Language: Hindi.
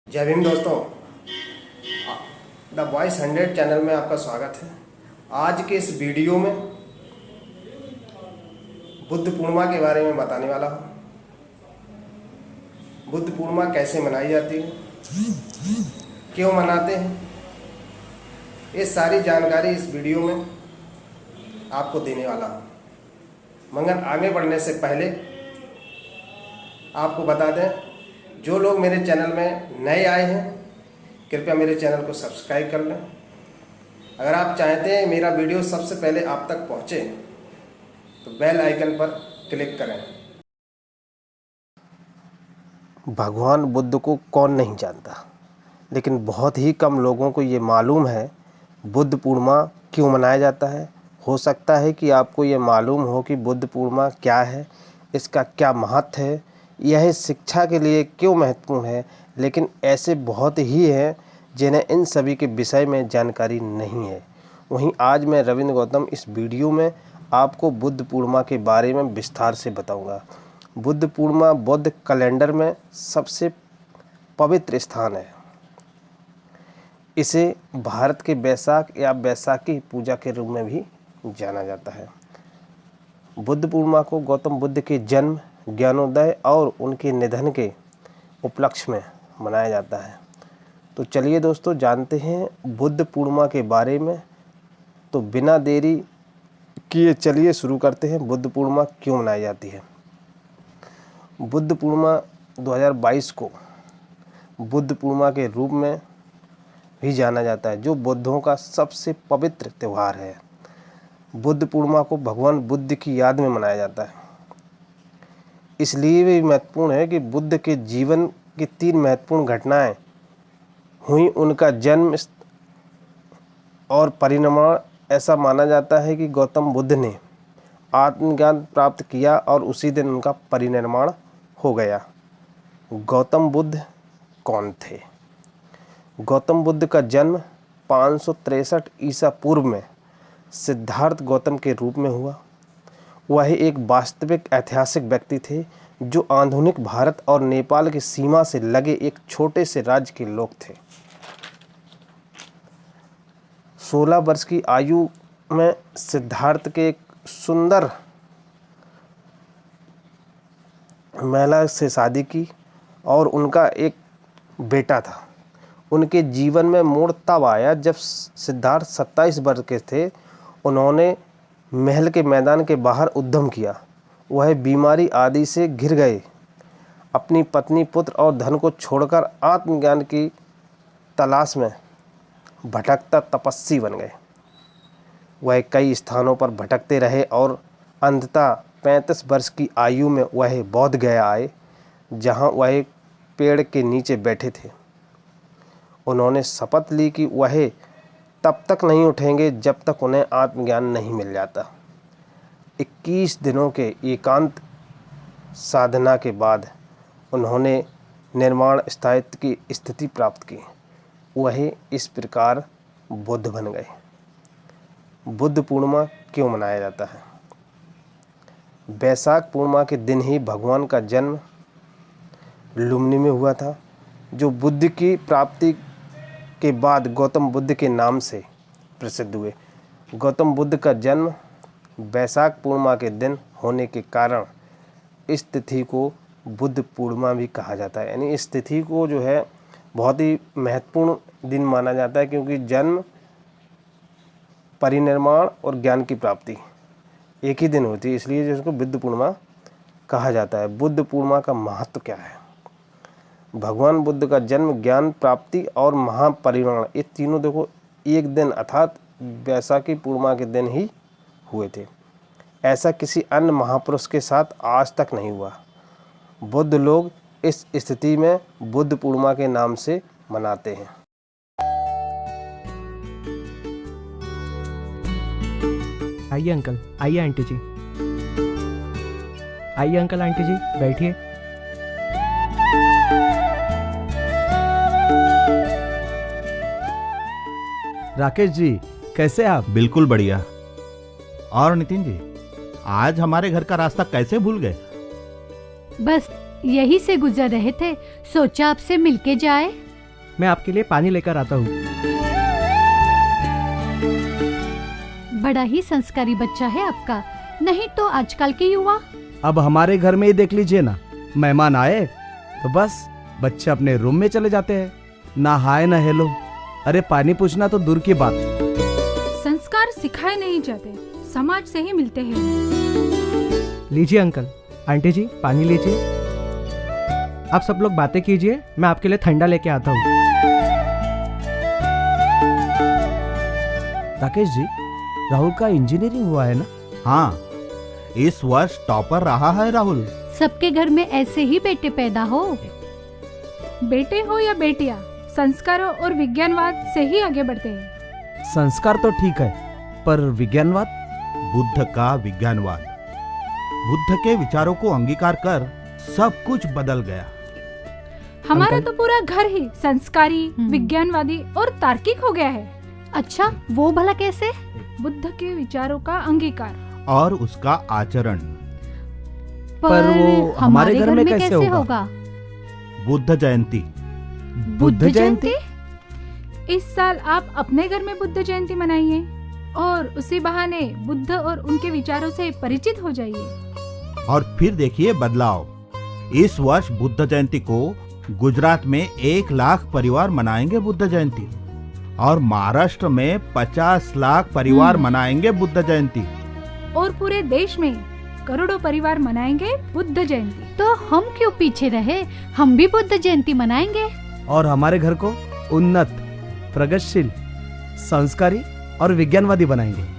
जय भीम दोस्तों, द वॉइस 100 चैनल में आपका स्वागत है। आज के इस वीडियो में बुद्ध पूर्णिमा के बारे में बताने वाला हूँ। बुद्ध पूर्णिमा कैसे मनाई जाती है, क्यों मनाते हैं, ये सारी जानकारी इस वीडियो में आपको देने वाला हूँ। मगर आगे बढ़ने से पहले आपको बता दें, जो लोग मेरे चैनल में नए आए हैं कृपया मेरे चैनल को सब्सक्राइब कर लें। अगर आप चाहते हैं मेरा वीडियो सबसे पहले आप तक पहुंचे तो बेल आइकन पर क्लिक करें। भगवान बुद्ध को कौन नहीं जानता, लेकिन बहुत ही कम लोगों को ये मालूम है बुद्ध पूर्णिमा क्यों मनाया जाता है। हो सकता है कि आपको ये मालूम हो कि बुद्ध पूर्णिमा क्या है, इसका क्या महत्व है, यह शिक्षा के लिए क्यों महत्वपूर्ण है, लेकिन ऐसे बहुत ही हैं जिन्हें इन सभी के विषय में जानकारी नहीं है। वहीं आज मैं रविंद्र गौतम इस वीडियो में आपको बुद्ध पूर्णिमा के बारे में विस्तार से बताऊंगा। बुद्ध पूर्णिमा बौद्ध कैलेंडर में सबसे पवित्र स्थान है। इसे भारत के बैसाख या बैसाखी पूजा के रूप में भी जाना जाता है। बुद्ध पूर्णिमा को गौतम बुद्ध के जन्म, ज्ञानोदय और उनके निधन के उपलक्ष्य में मनाया जाता है। तो चलिए दोस्तों जानते हैं बुद्ध पूर्णिमा के बारे में। तो बिना देरी किए चलिए शुरू करते हैं। बुद्ध पूर्णिमा क्यों मनाई जाती है। बुद्ध पूर्णिमा 2022 को बुद्ध पूर्णिमा के रूप में भी जाना जाता है, जो बुद्धों का सबसे पवित्र त्यौहार है। बुद्ध पूर्णिमा को भगवान बुद्ध की याद में मनाया जाता है। इसलिए भी महत्वपूर्ण है कि बुद्ध के जीवन की 3 महत्वपूर्ण घटनाएं हुई। उनका जन्म और परिणिर्वाण। ऐसा माना जाता है कि गौतम बुद्ध ने आत्मज्ञान प्राप्त किया और उसी दिन उनका परिनिर्वाण हो गया। गौतम बुद्ध कौन थे। गौतम बुद्ध का जन्म 563 ईसा पूर्व में सिद्धार्थ गौतम के रूप में हुआ। वह एक वास्तविक ऐतिहासिक व्यक्ति थे जो आधुनिक भारत और नेपाल की सीमा से लगे एक छोटे से राज्य के लोग थे। 16 वर्ष की आयु में सिद्धार्थ के एक सुंदर महिला से शादी की और उनका एक बेटा था। उनके जीवन में मोड़ तब आया जब सिद्धार्थ 27 वर्ष के थे। उन्होंने महल के मैदान के बाहर उद्यम किया। वह बीमारी आदि से घिर गए। अपनी पत्नी, पुत्र और धन को छोड़कर आत्मज्ञान की तलाश में भटकता तपस्वी बन गए। वह कई स्थानों पर भटकते रहे और अंततः 35 वर्ष की आयु में वह बोध गया आए, जहां वह पेड़ के नीचे बैठे थे। उन्होंने शपथ ली कि वह तब तक नहीं उठेंगे जब तक उन्हें आत्मज्ञान नहीं मिल जाता। 21 दिनों के एकांत साधना के बाद उन्होंने निर्माण स्थायित्व की स्थिति प्राप्त की। वह इस प्रकार बुद्ध बन गए। बुद्ध पूर्णिमा क्यों मनाया जाता है। बैसाख पूर्णिमा के दिन ही भगवान का जन्म लुम्बिनी में हुआ था, जो बुद्ध की प्राप्ति के बाद गौतम बुद्ध के नाम से प्रसिद्ध हुए। गौतम बुद्ध का जन्म बैसाख पूर्णिमा के दिन होने के कारण इस तिथि को बुद्ध पूर्णिमा भी कहा जाता है। यानी इस तिथि को जो है बहुत ही महत्वपूर्ण दिन माना जाता है, क्योंकि जन्म, परिनिर्वाण और ज्ञान की प्राप्ति एक ही दिन होती है, इसलिए जिसको बुद्ध पूर्णिमा कहा जाता है। बुद्ध पूर्णिमा का महत्व क्या है। भगवान बुद्ध का जन्म, ज्ञान प्राप्ति और महापरिनिर्वाण, ये तीनों देखो एक दिन अर्थात बैसाखी पूर्णिमा के दिन ही हुए थे। ऐसा किसी अन्य महापुरुष के साथ आज तक नहीं हुआ। बुद्ध लोग इस स्थिति में बुद्ध पूर्णिमा के नाम से मनाते हैं। आइए अंकल, आइए आंटी जी, आइए अंकल आंटी जी, बैठिए। राकेश जी, कैसे आप। बिल्कुल बढ़िया। और नितिन जी, आज हमारे घर का रास्ता कैसे भूल गए। बस यही से गुजर रहे थे, सोचा आपसे मिलके जाए। मैं आपके लिए पानी लेकर आता हूँ। बड़ा ही संस्कारी बच्चा है आपका, नहीं तो आजकल के युवा। अब हमारे घर में ही देख लीजिए ना, मेहमान आए तो बस बच्चे अपने रूम में चले जाते हैं, ना हाय ना हेलो, अरे पानी पूछना तो दूर की बात। संस्कार सिखाए नहीं जाते, समाज से ही मिलते हैं। लीजिए अंकल। आंटी जी पानी लीजिए। आप सब लोग बातें कीजिए, मैं आपके लिए ठंडा लेके आता हूँ। राकेश जी, राहुल का इंजीनियरिंग हुआ है ना? हाँ, इस वर्ष टॉपर रहा है राहुल। सबके घर में ऐसे ही बेटे पैदा हो। बेटे हो या बेटियां, संस्कारों और विज्ञानवाद से ही आगे बढ़ते हैं। संस्कार तो ठीक है, पर विज्ञानवाद? बुद्ध का विज्ञानवाद, बुद्ध के विचारों को अंगीकार कर सब कुछ बदल गया। हमारा अंकल। तो पूरा घर ही संस्कारी, विज्ञानवादी और तार्किक हो गया है। अच्छा, वो भला कैसे? बुद्ध के विचारों का अंगीकार और उसका आचरण। पर वो हमारे घर में कैसे होगा? बुद्ध जयंती। बुद्ध जयंती? इस साल आप अपने घर में बुद्ध जयंती मनाइए और उसी बहाने बुद्ध और उनके विचारों से परिचित हो जाइए। और फिर देखिए बदलाव। इस वर्ष बुद्ध जयंती को गुजरात में 1 लाख परिवार मनाएंगे बुद्ध जयंती, और महाराष्ट्र में 50 लाख परिवार मनाएंगे बुद्ध जयंती, और पूरे देश में करोड़ों परिवार मनाएंगे बुद्ध जयंती। तो हम क्यों पीछे रहे, हम भी बुद्ध जयंती मनाएंगे। और हमारे घर को उन्नत, प्रगतिशील, संस्कारी और विज्ञानवादी बनाएंगे।